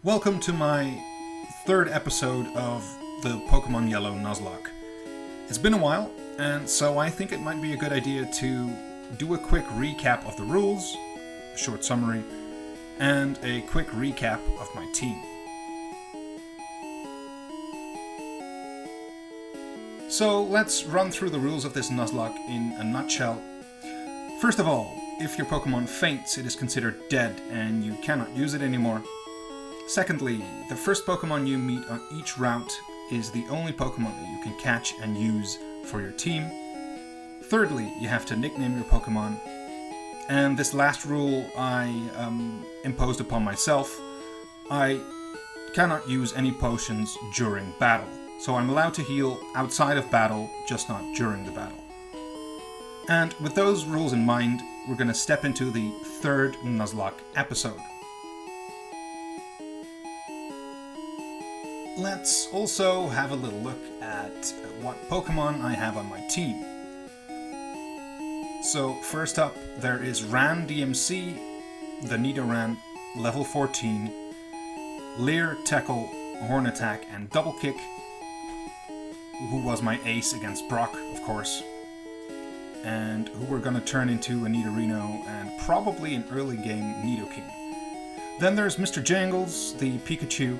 Welcome to my third episode of the Pokemon Yellow Nuzlocke. It's been a while, and so I think it might be a good idea to do a quick recap of the rules, a short summary, and a quick recap of my team. So let's run through the rules of this Nuzlocke in a nutshell. First of all, if your Pokemon faints, it is considered dead and you cannot use it anymore. Secondly, the first Pokemon you meet on each route is the only Pokemon that you can catch and use for your team. Thirdly, you have to nickname your Pokemon. And this last rule I imposed upon myself. I cannot use any potions during battle. So I'm allowed to heal outside of battle, just not during the battle. And with those rules in mind, we're going to step into the third Nuzlocke episode. Let's also have a little look at what Pokemon I have on my team. So first up, there is Ran DMC, the Nidoran, level 14, Leer, Tackle, Horn Attack, and Double Kick, who was my ace against Brock, of course, and who we're going to turn into a Nidorino and probably an early game Nidoking. Then there's Mr. Jangles, the Pikachu,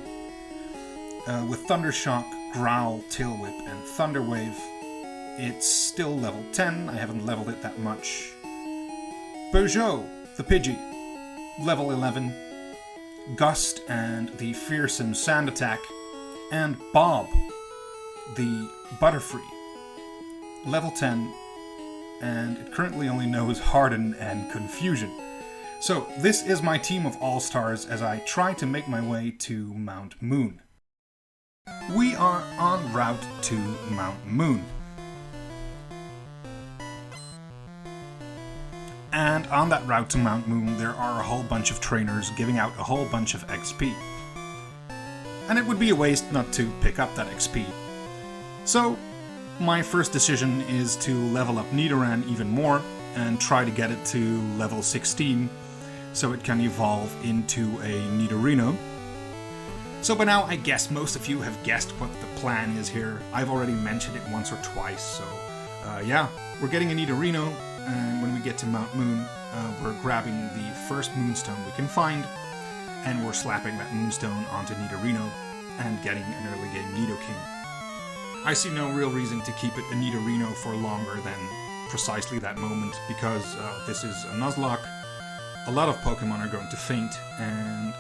with Thundershock, Growl, Tail Whip, and Thunder Wave. It's still level 10, I haven't leveled it that much. Peugeot, the Pidgey, level 11. Gust and the fearsome Sand Attack. And Bob, the Butterfree, level 10. And it currently only knows Harden and Confusion. So this is my team of all-stars as I try to make my way to Mount Moon. We are en route to Mount Moon. And on that route to Mount Moon, there are a whole bunch of trainers giving out a whole bunch of XP. And it would be a waste not to pick up that XP. So, my first decision is to level up Nidoran even more and try to get it to level 16 so it can evolve into a Nidorino. So by now, I guess most of you have guessed what the plan is here. I've already mentioned it once or twice, so yeah, we're getting a Nidorino, and when we get to Mount Moon, we're grabbing the first Moonstone we can find, and we're slapping that Moonstone onto Nidorino, and getting an early game Nidoking. I see no real reason to keep it a Nidorino for longer than precisely that moment, because this is a Nuzlocke, a lot of Pokemon are going to faint, and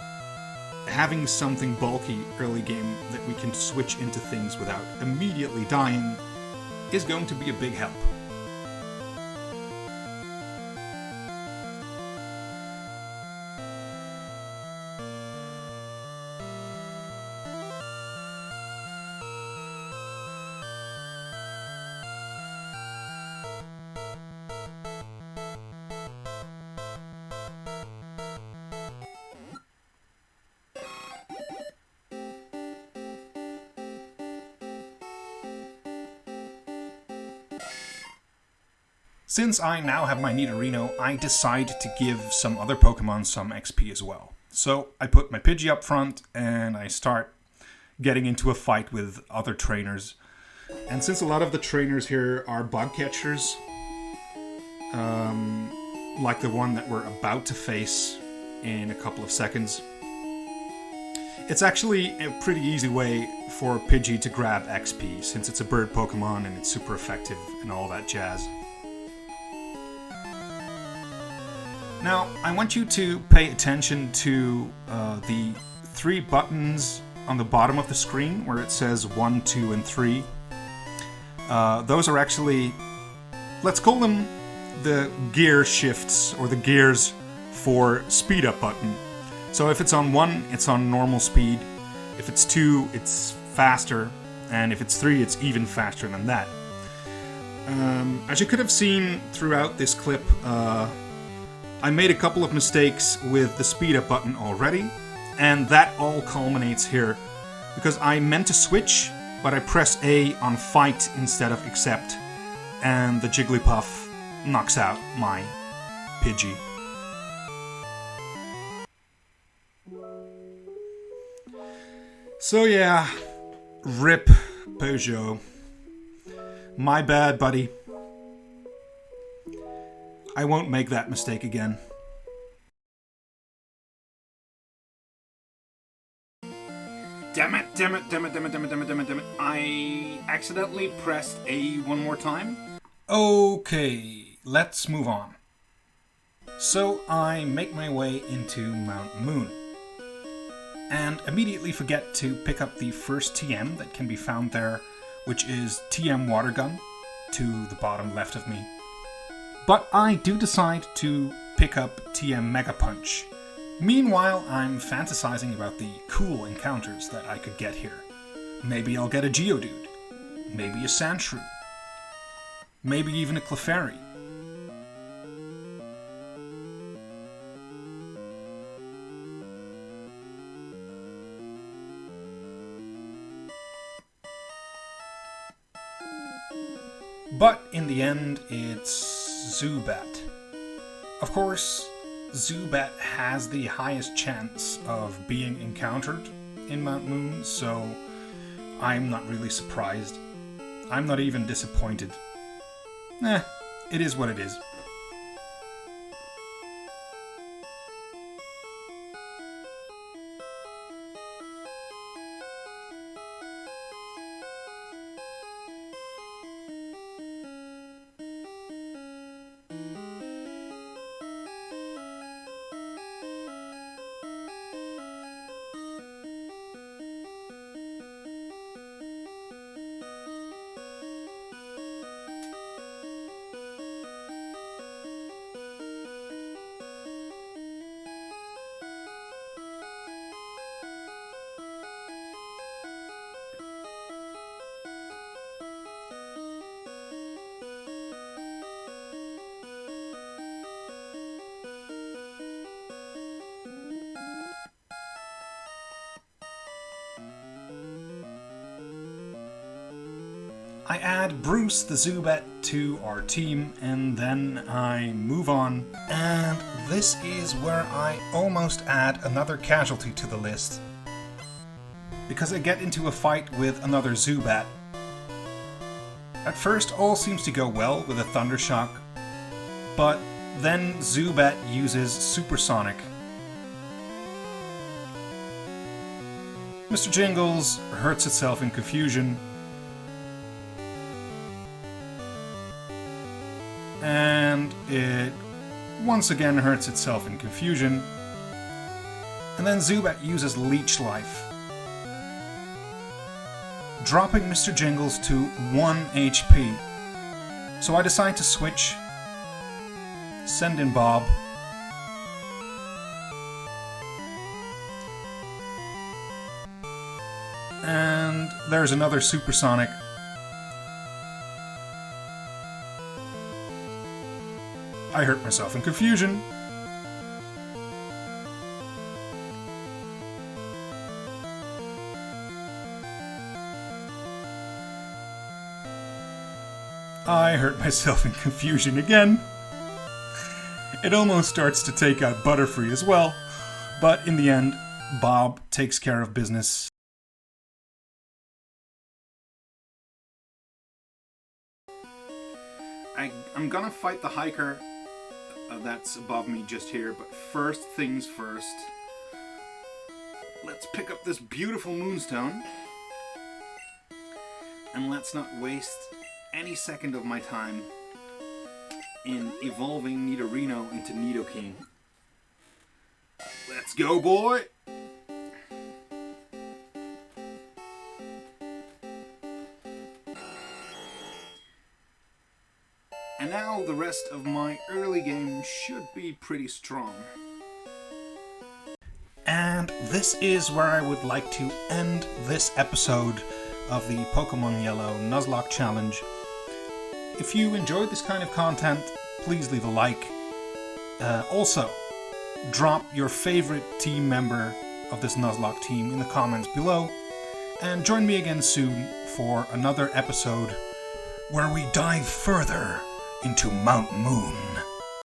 having something bulky early game that we can switch into things without immediately dying is going to be a big help. Since I now have my Nidorino, I decide to give some other Pokemon some XP as well. So I put my Pidgey up front and I start getting into a fight with other trainers. And since a lot of the trainers here are bug catchers, like the one that we're about to face in a couple of seconds, it's actually a pretty easy way for Pidgey to grab XP since it's a bird Pokemon and it's super effective and all that jazz. Now, I want you to pay attention to the 3 buttons on the bottom of the screen where it says 1, 2, and 3. Those are actually, let's call them the gear shifts or the gears for speed up button. So if it's on 1, it's on normal speed. If it's 2, it's faster. And if it's 3, it's even faster than that. As you could have seen throughout this clip, I made a couple of mistakes with the speed up button already, and that all culminates here, because I meant to switch, but I press A on fight instead of accept, and the Jigglypuff knocks out my Pidgey. So yeah, rip Peugeot. My bad, buddy. I won't make that mistake again. Damn it. I accidentally pressed A one more time. Okay, let's move on. So I make my way into Mount Moon. And immediately forget to pick up the first TM that can be found there, which is TM Water Gun, to the bottom left of me. But I do decide to pick up TM Mega Punch. Meanwhile, I'm fantasizing about the cool encounters that I could get here. Maybe I'll get a Geodude. Maybe a Sandshrew. Maybe even a Clefairy. But in the end, it's Zubat. Of course, Zubat has the highest chance of being encountered in Mount Moon, so I'm not really surprised. I'm not even disappointed. It is what it is. I add Bruce the Zubat to our team, and then I move on. And this is where I almost add another casualty to the list, because I get into a fight with another Zubat. At first, all seems to go well with a Thunder Shock, but then Zubat uses Supersonic. Mr. Jingles hurts itself in confusion, and it once again hurts itself in confusion. And then Zubat uses Leech Life, dropping Mr. Jingles to 1 HP. So I decide to switch, send in Bob, and there's another Supersonic. I hurt myself in confusion. I hurt myself in confusion again. It almost starts to take out Butterfree as well, but in the end, Bob takes care of business. I'm gonna fight the hiker that's above me just here, but first things first. Let's pick up this beautiful Moonstone, and let's not waste any second of my time in evolving Nidorino into Nidoking. Let's go, boy! And now the rest of my early game should be pretty strong. And this is where I would like to end this episode of the Pokemon Yellow Nuzlocke Challenge. If you enjoyed this kind of content, please leave a like. Also, drop your favorite team member of this Nuzlocke team in the comments below. And join me again soon for another episode where we dive further into Mount Moon.